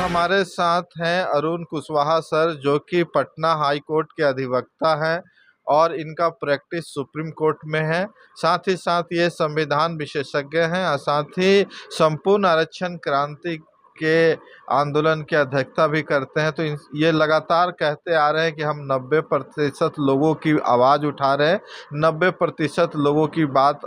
हमारे साथ हैं अरुण कुशवाहा सर, जो कि पटना हाई कोर्ट के अधिवक्ता हैं और इनका प्रैक्टिस सुप्रीम कोर्ट में है। साथ ही साथ ये संविधान विशेषज्ञ हैं और साथ ही संपूर्ण आरक्षण क्रांति के आंदोलन की अध्यक्षता भी करते हैं। तो ये लगातार कहते आ रहे हैं कि हम 90% लोगों की आवाज़ उठा रहे हैं, 90% लोगों की बात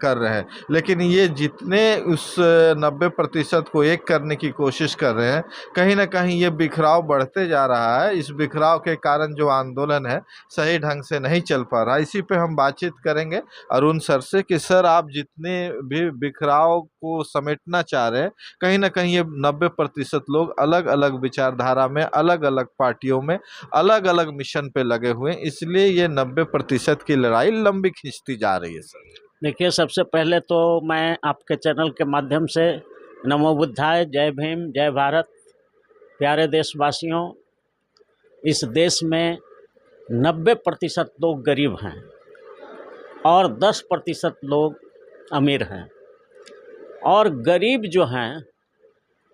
कर रहे हैं। लेकिन ये जितने उस 90% को एक करने की कोशिश कर रहे हैं, कहीं ना कहीं ये बिखराव बढ़ते जा रहा है। इस बिखराव के कारण जो आंदोलन है सही ढंग से नहीं चल पा रहा। इसी पे हम बातचीत करेंगे अरुण सर से कि सर, आप जितने भी बिखराव को समेटना चाह रहे हैं, कहीं ना कहीं ये 90% लोग अलग अलग विचारधारा में, अलग अलग पार्टियों में, अलग अलग मिशन पे लगे हुए हैं, इसलिए ये 90% की लड़ाई लंबी खींचती जा रही है सर। देखिए, सबसे पहले तो मैं आपके चैनल के माध्यम से नमो बुद्धाय, जय भीम, जय भारत। प्यारे देशवासियों, इस देश में 90% लोग गरीब हैं और 10% लोग अमीर हैं। और गरीब जो हैं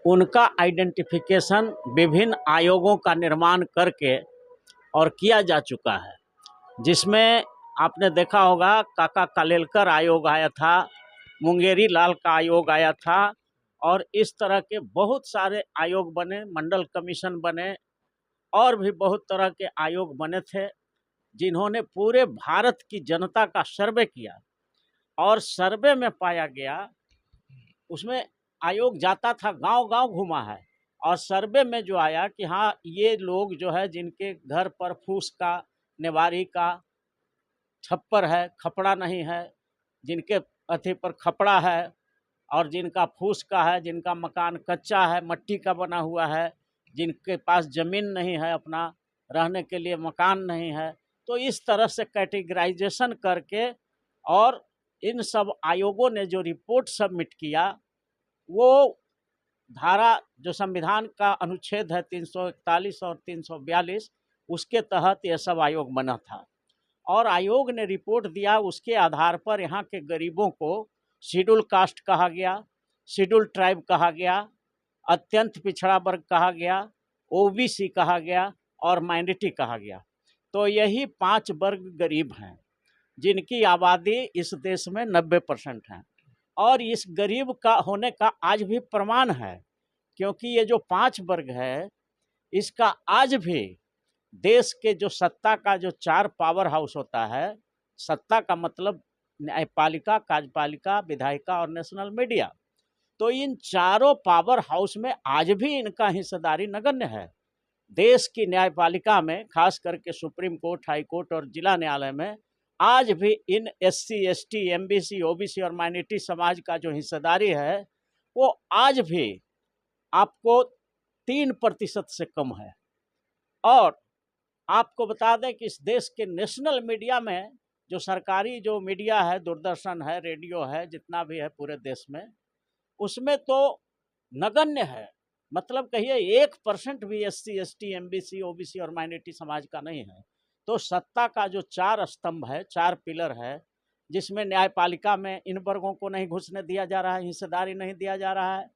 उनका आइडेंटिफिकेशन विभिन्न आयोगों का निर्माण करके और किया जा चुका है, जिसमें आपने देखा होगा काका कालेलकर आयोग आया था, मुंगेरी लाल का आयोग आया था और इस तरह के बहुत सारे आयोग बने, मंडल कमीशन बने और भी बहुत तरह के आयोग बने थे, जिन्होंने पूरे भारत की जनता का सर्वे किया। और सर्वे में पाया गया, उसमें आयोग जाता था, गांव-गांव घुमा है और सर्वे में जो आया कि हाँ, ये लोग जो है जिनके घर पर फूस का, नेवारी का छप्पर है, खपड़ा नहीं है, जिनके अथी पर खपड़ा है और जिनका फूस का है, जिनका मकान कच्चा है, मट्टी का बना हुआ है, जिनके पास ज़मीन नहीं है, अपना रहने के लिए मकान नहीं है, तो इस तरह से कैटेगराइजेशन करके और इन सब आयोगों ने जो रिपोर्ट सबमिट किया, वो धारा जो संविधान का अनुच्छेद है 341 और 342, उसके तहत यह सब आयोग बना था। और आयोग ने रिपोर्ट दिया, उसके आधार पर यहाँ के गरीबों को शेड्यूल कास्ट कहा गया, शेड्यूल ट्राइब कहा गया, अत्यंत पिछड़ा वर्ग कहा गया, ओबीसी कहा गया और माइनॉरिटी कहा गया। तो यही 5 वर्ग गरीब हैं, जिनकी आबादी इस देश में 90% है। और इस गरीब का होने का आज भी प्रमाण है, क्योंकि ये जो 5 वर्ग है, इसका आज भी देश के जो सत्ता का जो 4 पावर हाउस होता है, सत्ता का मतलब न्यायपालिका, कार्यपालिका, विधायिका और नेशनल मीडिया, तो इन चारों पावर हाउस में आज भी इनका हिस्सेदारी नगण्य है। देश की न्यायपालिका में, खास करके सुप्रीम कोर्ट, हाई कोर्ट और जिला न्यायालय में, आज भी इन एससी, एसटी, एमबीसी, ओबीसी और माइनॉरिटी समाज का जो हिस्सेदारी है, वो आज भी आपको 3% से कम है। और आपको बता दें कि इस देश के नेशनल मीडिया में, जो सरकारी जो मीडिया है, दूरदर्शन है, रेडियो है, जितना भी है पूरे देश में, उसमें तो नगण्य है, मतलब कहिए 1% भी एससी, एसटी, एमबीसी, ओबीसी और माइनॉरिटी समाज का नहीं है। तो सत्ता का जो 4 स्तंभ है, 4 पिलर है, जिसमें न्यायपालिका में इन वर्गों को नहीं घुसने दिया जा रहा है, हिस्सेदारी नहीं दिया जा रहा है।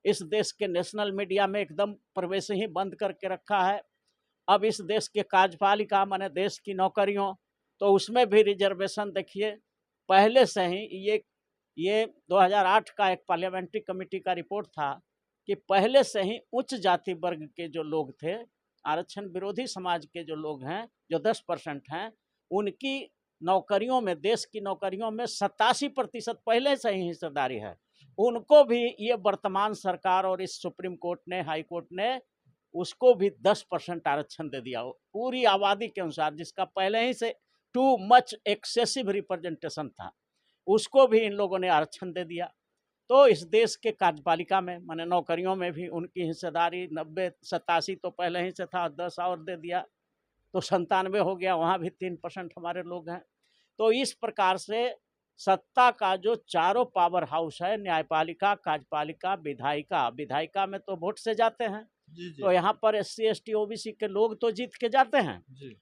इस देश के नेशनल मीडिया में एकदम प्रवेश ही बंद करके रखा है। अब इस देश के कार्यपालिका, माने देश की नौकरियों, तो उसमें भी रिजर्वेशन देखिए, पहले से ही ये 2008 का एक पार्लियामेंट्री कमेटी का रिपोर्ट था कि पहले से ही उच्च जाति वर्ग के जो लोग थे, आरक्षण विरोधी समाज के जो लोग हैं, जो 10% हैं, उनकी नौकरियों में, देश की नौकरियों में 87% पहले से ही हिस्सेदारी है। उनको भी ये वर्तमान सरकार और इस सुप्रीम कोर्ट ने, हाई कोर्ट ने, उसको भी 10% आरक्षण दे दिया, पूरी आबादी के अनुसार, जिसका पहले ही से टू मच एक्सेसिव रिप्रेजेंटेशन था, उसको भी इन लोगों ने आरक्षण दे दिया। तो इस देश के कार्यपालिका में, माने नौकरियों में भी उनकी हिस्सेदारी 90, 87 तो पहले ही से था, 10 और दे दिया तो 97 हो गया, वहाँ भी 3% हमारे लोग हैं। तो इस प्रकार से सत्ता का जो चारों पावर हाउस है, न्यायपालिका, कार्यपालिका, विधायिका, विधायिका में तो वोट से जाते हैं, तो यहाँ पर एससी, एसटी, ओबीसी के लोग तो जीत के जाते हैं,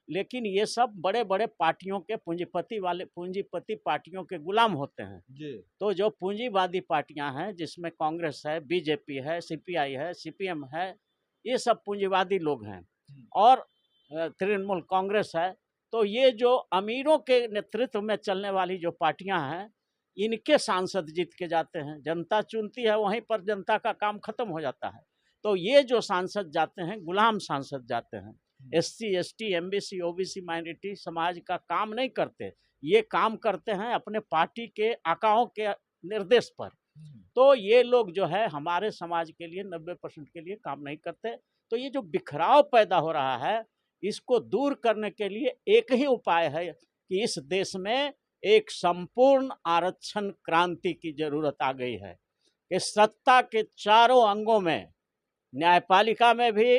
लेकिन ये सब बड़े बड़े पार्टियों के पूंजीपति पार्टियों के गुलाम होते हैं। तो जो पूंजीवादी पार्टियां हैं, जिसमें कांग्रेस है, बीजेपी है, सीपीआई है, सीपीएम है, ये सब पूंजीवादी लोग हैं। और तृणमूल कांग्रेस है। तो ये जो अमीरों के नेतृत्व में चलने वाली जो पार्टियां हैं, इनके सांसद जीत के जाते हैं। जनता चुनती है, वहीं पर जनता का काम खत्म हो जाता है। तो ये जो सांसद जाते हैं, गुलाम सांसद जाते हैं। SC ST MBC OBC minority समाज का काम नहीं करते, ये काम करते हैं अपने पार्टी के आकाओं के निर्देश पर। तो ये लोग जो है हमारे समाज के लिए 90% के लिए काम नहीं करते। तो ये जो बिखराव पैदा हो रहा है, इसको दूर करने के लिए एक ही उपाय है कि इस देश में एक संपूर्ण आरक्षण क्रांति की जरूरत आ गई है कि सत्ता के चारों अंगों में, न्यायपालिका में भी,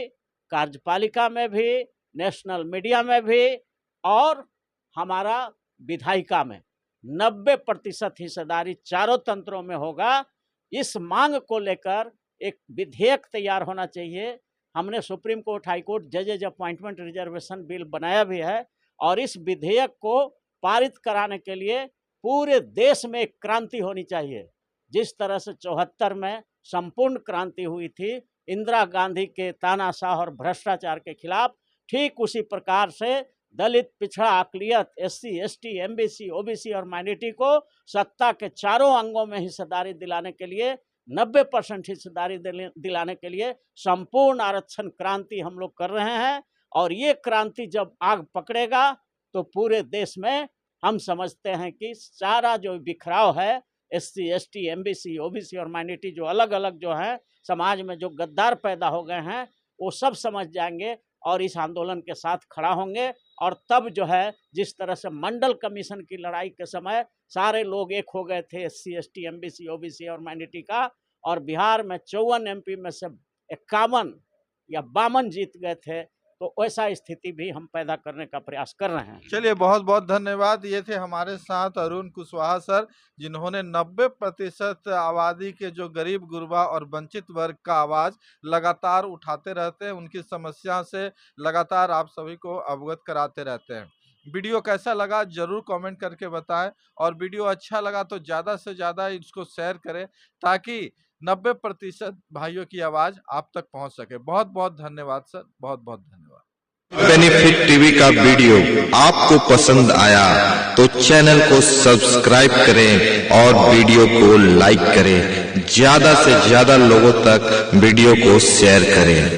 कार्यपालिका में भी, नेशनल मीडिया में भी और हमारा विधायिका में 90% हिस्सेदारी चारों तंत्रों में होगा। इस मांग को लेकर एक विधेयक तैयार होना चाहिए। हमने सुप्रीम कोर्ट, हाई कोर्ट जजेज अपॉइंटमेंट रिजर्वेशन बिल बनाया भी है और इस विधेयक को पारित कराने के लिए पूरे देश में एक क्रांति होनी चाहिए। जिस तरह से 74 में संपूर्ण क्रांति हुई थी इंदिरा गांधी के तानाशाह और भ्रष्टाचार के खिलाफ, ठीक उसी प्रकार से दलित, पिछड़ा, अकलियत, SC ST MBC OBC और माइनॉरिटी को सत्ता के चारों अंगों में हिस्सेदारी दिलाने के लिए, 90% हिस्सेदारी दिलाने के लिए संपूर्ण आरक्षण क्रांति हम लोग कर रहे हैं। और ये क्रांति जब आग पकड़ेगा तो पूरे देश में हम समझते हैं कि सारा जो बिखराव है, SC ST MBC OBC और माइनॉरिटी जो अलग अलग जो है समाज में जो गद्दार पैदा हो गए हैं, वो सब समझ जाएंगे और इस आंदोलन के साथ खड़ा होंगे। और तब जो है जिस तरह से मंडल कमीशन की लड़ाई के समय सारे लोग एक हो गए थे, SC ST MBC OBC और माइनॉरिटी का, और बिहार में 54 MP में से 51 या 52 जीत गए थे, तो वैसा स्थिति भी हम पैदा करने का प्रयास कर रहे हैं। चलिए, बहुत बहुत धन्यवाद। ये थे हमारे साथ अरुण कुशवाहा सर, जिन्होंने 90% आबादी के जो गरीब गुरबा और वंचित वर्ग का आवाज लगातार उठाते रहते हैं, उनकी समस्या से लगातार आप सभी को अवगत कराते रहते हैं। वीडियो कैसा लगा जरूर कमेंट करके बताएं, और वीडियो अच्छा लगा तो ज़्यादा से ज़्यादा इसको शेयर करें ताकि 90% भाइयों की आवाज़ आप तक पहुंच सके। बहुत बहुत धन्यवाद सर, बहुत बहुत धन्यवाद। बेनिफिट टीवी का वीडियो आपको पसंद आया तो चैनल को सब्सक्राइब करें और वीडियो को लाइक करें। ज्यादा से ज्यादा लोगों तक वीडियो को शेयर करें।